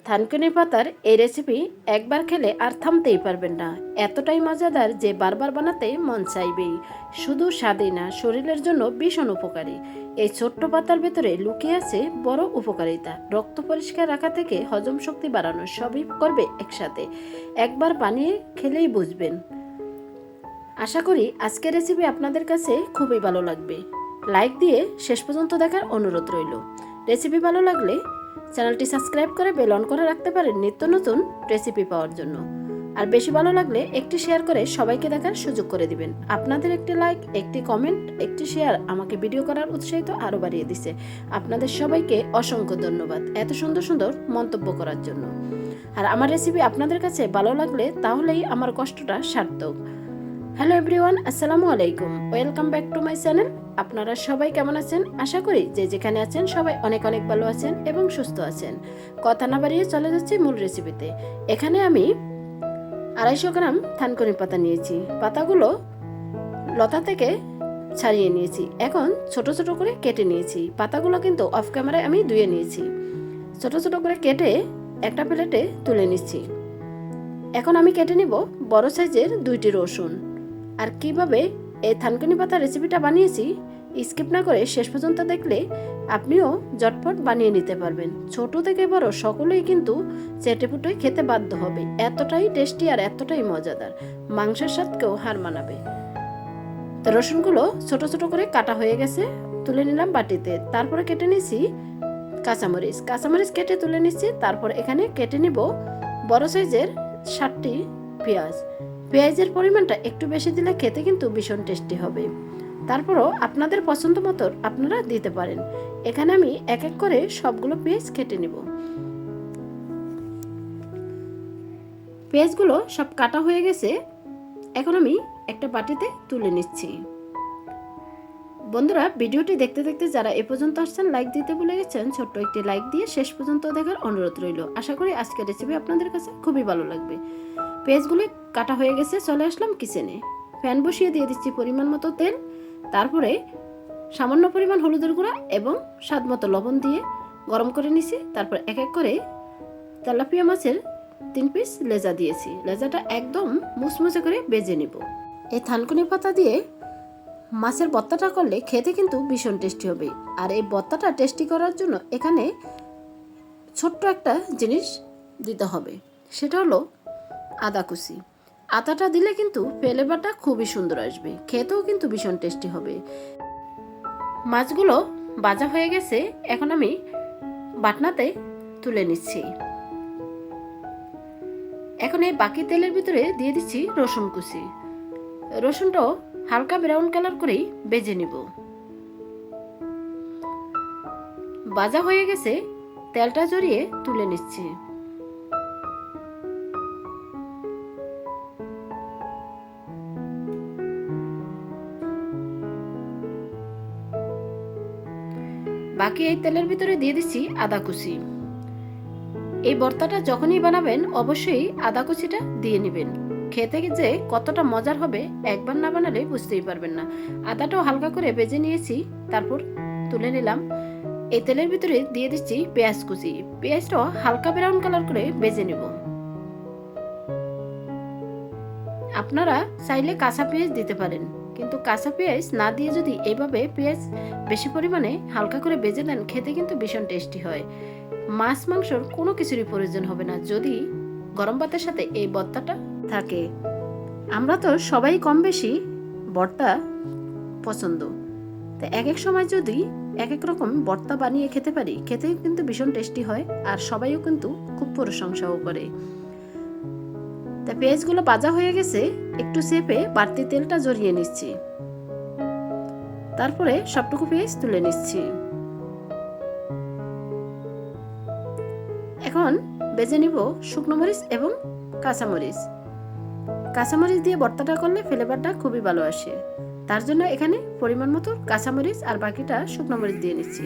থানকুনি পাতার এই রেসিপি একবার খেলে আর থামতেই পারবেন না। এতটাই মজাদার যে বারবার বানাতে মন চাইবেই। শুধু স্বাদই না, শরীরের জন্য ভীষণ উপকারী। এই ছোট্ট পাতার ভেতরে লুকিয়ে আছে বড় উপকারিতা। রক্ত পরিষ্কার রাখা থেকে হজম শক্তি বাড়ানো, সবই করবে একসাথে। একবার বানিয়ে খেলেই বুঝবেন। আশা করি আজকের রেসিপি আপনাদের কাছে খুবই ভালো লাগবে। লাইক দিয়ে শেষ পর্যন্ত দেখার অনুরোধ রইল। রেসিপি ভালো লাগলে চ্যানেলটি সাবস্ক্রাইব করে বেল অন করে রাখতে পারেন নিত্য নতুন রেসিপি পাওয়ার জন্য। আর বেশি ভালো লাগলে একটি শেয়ার করে সবাইকে দেখার সুযোগ করে দিবেন। আপনাদের একটি লাইক, একটি কমেন্ট, একটি শেয়ার আমাকে ভিডিও করার উৎসাহিত আরও বাড়িয়ে দিছে। আপনাদের সবাইকে অসংখ্য ধন্যবাদ এত সুন্দর সুন্দর মন্তব্য করার জন্য। আর আমার রেসিপি আপনাদের কাছে ভালো লাগলে তাহলেই আমার কষ্টটা সার্থক। হ্যালো এভরিওয়ান, আসসালামু আলাইকুম, welcome back to my channel. আপনারা সবাই কেমন আছেন? আশা করি যে যেখানে আছেন সবাই অনেক অনেক ভালো আছেন এবং সুস্থ আছেন। কথা না বাড়িয়ে চলে যাচ্ছি মূল রেসিপিতে। এখানে আমি 250 গ্রাম থানকুনি পাতা নিয়েছি। পাতাগুলো লতা থেকে ছাড়িয়ে নিয়েছি। এখন ছোট ছোট করে কেটে নিয়েছি। পাতাগুলো কিন্তু অফ ক্যামেরায় আমি ধুয়ে নিয়েছি। ছোট ছোট করে কেটে একটা প্লেটে তুলে নিচ্ছি। এখন আমি কেটে নিব বড় সাইজের 2টি রসুন। আর কিভাবে এই থানকুনি পাতা রেসিপিটা বানিয়েছি স্কিপ না করে শেষ পর্যন্ত দেখলে আপনিও ঝটপট বানিয়ে নিতে পারবেন। ছোট থেকে বড় সকলেই কিন্তু চেটেপুটে খেতে বাধ্য হবে। এতটাই টেস্টি আর এতটাই মজাদার, মাংসের স্বাদকেও হার মানাবে। তো রসুনগুলো ছোট ছোট করে কাটা হয়ে গেছে, তুলে নিলাম বাটিতে। তারপরে কেটে নিয়েছি কাঁচামরিচ কেটে তুলে নিচ্ছি। তারপর এখানে কেটে নিব বড় সাইজের 7টি পেঁয়াজ। পেঁয়াজের পরিমাণটা একটু বেশি দিলে খেতে কিন্তু ভীষণ টেস্টি হবে। তারপরও আপনাদের পছন্দ মতো আপনারা দিতে পারেন। এখানে আমি এক এক করে সবগুলো পেঁয়াজ কেটে নিব। পেঁয়াজগুলো সব কাটা হয়ে গেছে। এখন আমি একটা বাটিতে তুলে নিচ্ছি। বন্ধুরা, ভিডিওটি দেখতে দেখতে যারা এ পর্যন্ত আসছেন লাইক দিতে ভুলে গেছেন, ছোট্ট একটি লাইক দিয়ে শেষ পর্যন্ত দেখার অনুরোধ রইল। আশা করি আজকের রেসিপি আপনাদের কাছে খুবই ভালো লাগবে। পেঁয়াজগুলি কাটা হয়ে গেছে, চলে আসলাম কিচেনে। প্যান বসিয়ে দিয়ে দিচ্ছি পরিমাণ মতো তেল। তারপরে সামান্য পরিমাণ হলুদের গুঁড়া এবং স্বাদ মতো লবণ দিয়ে গরম করে নিছি। তারপর এক এক করে তেলাপিয়া মাছের 3 পিস লেজা দিয়েছি। লেজাটা একদম মুচমুচে করে ভেজে নিব। এই থানকুনি পাতা দিয়ে মাছের ভর্তাটা করলে খেতে কিন্তু ভীষণ টেস্টি হবে। আর এই ভর্তাটা টেস্টি করার জন্য এখানে ছোট্ট একটা জিনিস দিতে হবে, সেটা হলো আদা কুচি। আদাটা দিলে কিন্তু ফ্লেভারটা খুবই সুন্দর আসবে, খেতেও কিন্তু ভীষণ টেস্টি হবে। মাছগুলো ভাজা হয়ে গেছে, এখন আমি বাটনাতে তুলে নিচ্ছি। এখন এই বাকি তেলের ভিতরে দিয়ে দিচ্ছি রসুন কুচি। রসুনটাও হালকা ব্রাউন কালার করেই ভেজে নিব। ভাজা হয়ে গেছে, তেলটা জড়িয়ে তুলে নিচ্ছি। বাকি এই তেলের ভিতরে দিয়ে দিচ্ছি আদা কুচি। এই ভর্তাটা যখনই বানাবেন অবশ্যই আদা কুচিটা দিয়ে নেবেন। খেতে যে কতটা মজার হবে একবার না বানালে বুঝতেই পারবেন না। আদাটাও হালকা করে ভেজে নিয়েছি, তারপর তুলে নিলাম। এই তেলের ভিতরে দিয়ে দিচ্ছি পেঁয়াজ কুচি। পেঁয়াজটাও হালকা ব্রাউন কালার করে ভেজে নেব। আপনারা চাইলে কাঁচা পেঁয়াজ দিতে পারেন, কিন্তু কাঁচা পেঁয়াজ না দিয়ে যদি এইভাবে পেঁয়াজ বেশি পরিমাণে হালকা করে ভেজে দেন খেতে কিন্তু ভীষণ টেস্টি হয়। মাছ মাংসর কোনো কিছুরই প্রয়োজন হবে না যদি গরম ভাতের সাথে এই ভর্তাটা থাকে। আমরা তো সবাই কম বেশি ভর্তা পছন্দ, তো এক এক সময় যদি এক এক রকম ভর্তা বানিয়ে খেতে পারি খেতেও কিন্তু ভীষণ টেস্টি হয়, আর সবাইও কিন্তু খুব প্রশংসাও করে। তা পেঁয়াজগুলো ভাজা হয়ে গেছে, একটু চেপে বাড়তি তেলটা জড়িয়ে নিচ্ছি। তারপরে সবটুকু পেঁয়াজ তুলে নিচ্ছি। এখন ভেজে নিব শুকনো মরিচ এবং কাঁচামরিচ। কাঁচামরিচ দিয়ে ভর্তাটা করলে ফ্লেভারটা খুবই ভালো আসে। তার জন্য এখানে পরিমাণ মতো কাঁচামরিচ আর বাকিটা শুকনো মরিচ দিয়ে নিচ্ছি।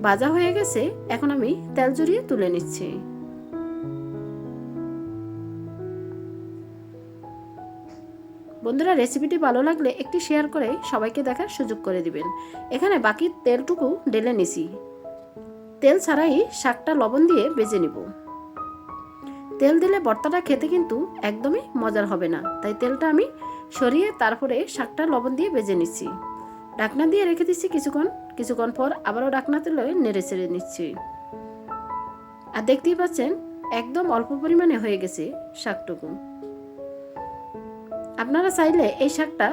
ভাজা হয়ে গেছে, এখন আমি তেল জড়িয়ে তুলে নিচ্ছি। বন্ধুরা, রেসিপিটি ভালো লাগলে একটি শেয়ার করে সবাইকে দেখার সুযোগ করে দিবেন। এখানে বাকি তেলটুকু ঢেলে নিছি। তেল ছাড়াই শাকটা লবণ দিয়ে ভেজে নিব। তেল দিলে ভর্তাটা খেতে কিন্তু একদমই মজার হবে না, তাই তেলটা আমি সরিয়ে তারপরে শাকটা লবণ দিয়ে ভেজে নিচ্ছি। ঢাকনা দিয়ে রেখে দিচ্ছি কিছুক্ষণ পর আবারও ঢাকনা তেলে নেড়ে চেড়ে নিচ্ছি। আর দেখতেই পাচ্ছেন একদম অল্প পরিমাণে হয়ে গেছে শাকটুকু। আপনারা চাইলে এই শাকটা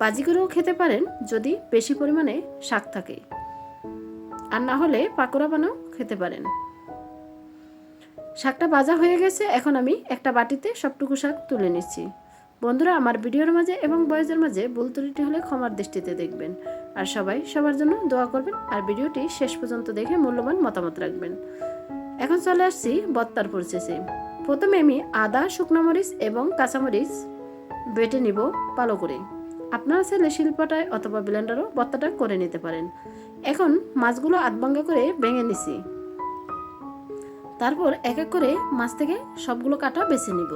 ভাজি করেও খেতে পারেন যদি বেশি পরিমাণে শাক থাকে, আর না হলে পাকোড়া বানাও খেতে পারেন। শাকটা ভাজা হয়ে গেছে, এখন আমি একটা বাটিতে সবটুকু শাক তুলে নিচ্ছি। বন্ধুরা, আমার ভিডিওর মাঝে এবং ভয়েসের মাঝে ভুল ত্রুটি হলে ক্ষমার দৃষ্টিতে দেখবেন। আর সবাই সবার জন্য দোয়া করবেন, আর ভিডিওটি শেষ পর্যন্ত দেখে মূল্যবান মতামত রাখবেন। এখন চলে আসছি ভর্তার প্রসেসে। প্রথমে আমি আদা, শুকনো মরিচ এবং কাঁচামরিচ বেটে নিব ভালো করে। আপনারা চাইলে শিলপাটায় অথবা ব্লেন্ডারও ভর্তাটা করে নিতে পারেন। এখন মাছগুলো আধভাঙ্গা করে ভেঙে নিছি। তারপর এক এক করে মাছ থেকে সবগুলো কাটা বেছে নিব।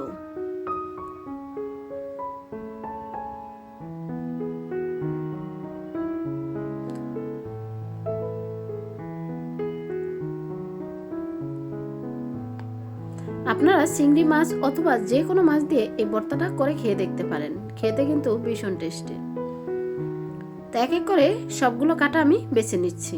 আপনারা চিংড়ি মাছ অথবা যে কোনো মাছ দিয়ে এই ভর্তাটা করে খেয়ে দেখতে পারেন, খেতে কিন্তু ভীষণ টেস্টি। তো এক এক করে সবগুলো কাটা আমি বেছে নিচ্ছি।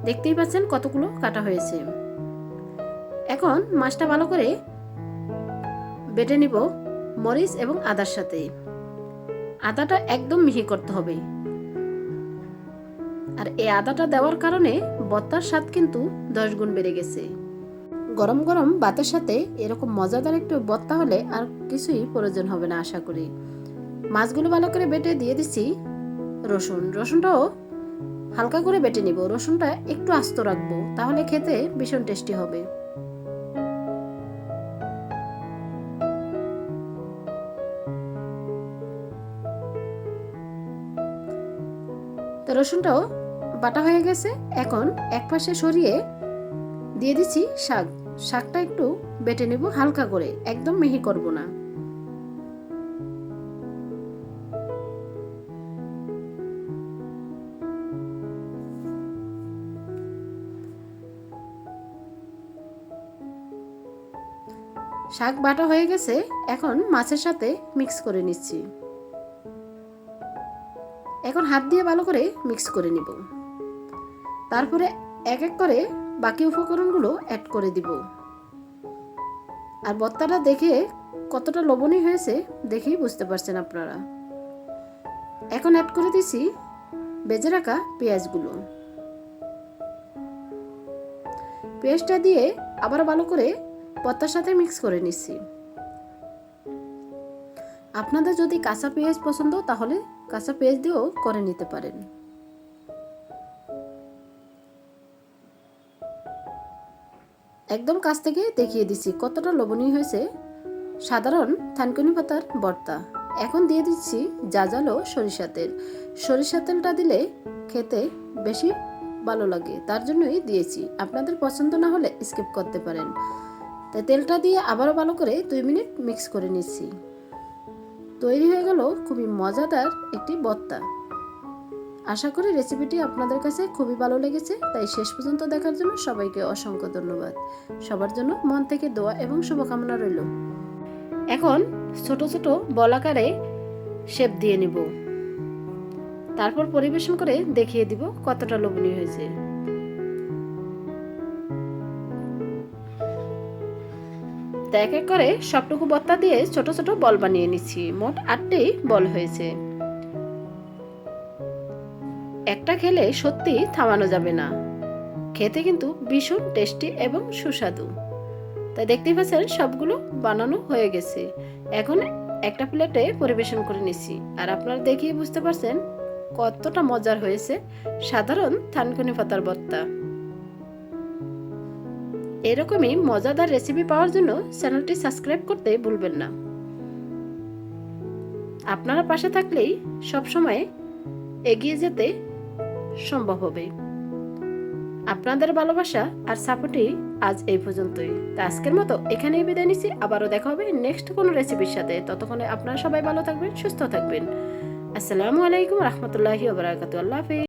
দেখতেই পাচ্ছেন কতগুলো কাটা হয়েছে। এখন মাছটা ভালো করে বেটে নিব মরিচ এবং আদার সাথে। আদাটা একদম মিহি করতে হবে, আর এই আদাটা দেওয়ার কারণে ভর্তার স্বাদ কিন্তু 10 গুণ বেড়ে গেছে। গরম গরম ভাতের সাথে এরকম মজাদার একটু ভর্তা হলে আর কিছুই প্রয়োজন হবে না আশা করি। মাছগুলো ভালো করে বেটে দিয়ে দিচ্ছি রসুনটাও হালকা করে বেটে নিব। রসুনটা একটু আস্ত রাখবো, তাহলে খেতে ভীষণ টেস্টি হবে। তো রসুনটাও বাটা হয়ে গেছে। এখন এক পাশে সরিয়ে দিয়ে দিচ্ছি শাকটা একটু বেটে নিব হালকা করে, একদম মিহি করব না। শাক বাটা হয়ে গেছে, এখন মাছের সাথে মিক্স করে নিচ্ছি। এখন হাত দিয়ে ভালো করে মিক্স করে নিব। তারপরে এক এক করে বাকি উপকরণগুলো অ্যাড করে দিব। আর ভর্তাটা দেখে কতটা লবণীয় হয়েছে দেখেই বুঝতে পারছেন আপনারা। এখন অ্যাড করে দিছি ভেজে রাখা পেঁয়াজগুলো। পেঁয়াজটা দিয়ে আবার ভালো করে ভর্তার সাথে মিক্স করে নিচ্ছি। আপনাদের যদি কাঁচা পেঁয়াজ পছন্দ তাহলে কাঁচা পেঁয়াজ দিয়েও করে নিতে পারেন। একদম কাছ থেকে দেখিয়ে দিচ্ছি কতটা লবণীয় হয়েছে সাধারণ থানকুনি পাতার ভর্তা। এখন দিয়ে দিচ্ছি জাজালো সরিষা তেলটা দিলে খেতে বেশি ভালো লাগে, তার জন্যই দিয়েছি। আপনাদের পছন্দ না হলে স্কিপ করতে পারেন। তাই তেলটা দিয়ে আবারও ভালো করে 2 মিনিট মিক্স করে নিচ্ছি। তৈরি হয়ে গেল খুবই মজাদার একটি ভর্তা। আশা করি রেসিপিটি আপনাদের কাছে খুবই ভালো লেগেছে। তাই শেষ পর্যন্ত দেখার জন্য সবাইকে অসংখ্য ধন্যবাদ। সবার জন্য মন থেকে দোয়া এবং শুভকামনা রইল। এখন ছোট ছোট বল আকারে শেপ দিয়ে নিব, তারপর পরিবেশন করে দেখিয়ে দিব কতটা লোভনীয় হয়েছে। এক এক করে সবটুকু ভর্তা দিয়ে ছোট ছোট বল বানিয়ে নিচ্ছি। মোট 8টি বল হয়েছে। একটা খেলে সত্যি থামানো যাবে না, খেতে কিন্তু ভীষণ টেস্টি এবং সুস্বাদু। তাই দেখতেই পাচ্ছেন সবগুলো বানানো হয়ে গেছে। এখন একটা প্লেটে পরিবেশন করে নিচ্ছি। আর আপনারা দেখেই বুঝতে পারছেন কতটা মজার হয়েছে সাধারণ থানকুনি পাতার ভর্তা। এরকমই মজাদার রেসিপি পাওয়ার জন্য চ্যানেলটি সাবস্ক্রাইব করতে ভুলবেন না। আপনারা পাশে থাকলেই সব সময় এগিয়ে যেতে সম্ভব হবে। আপনাদের ভালোবাসা আর সাপোর্টই আজ এই পর্যন্তই। তো আজকের মতো এখানেই বিদায় নিচ্ছি। আবারও দেখা হবে নেক্সট কোনো রেসিপির সাথে। ততক্ষণে আপনারা সবাই ভালো থাকবেন, সুস্থ থাকবেন। আসসালামু আলাইকুম রহমতুল্লাহি ওয়া বারাকাতুহু। আল্লাহ হাফেজ।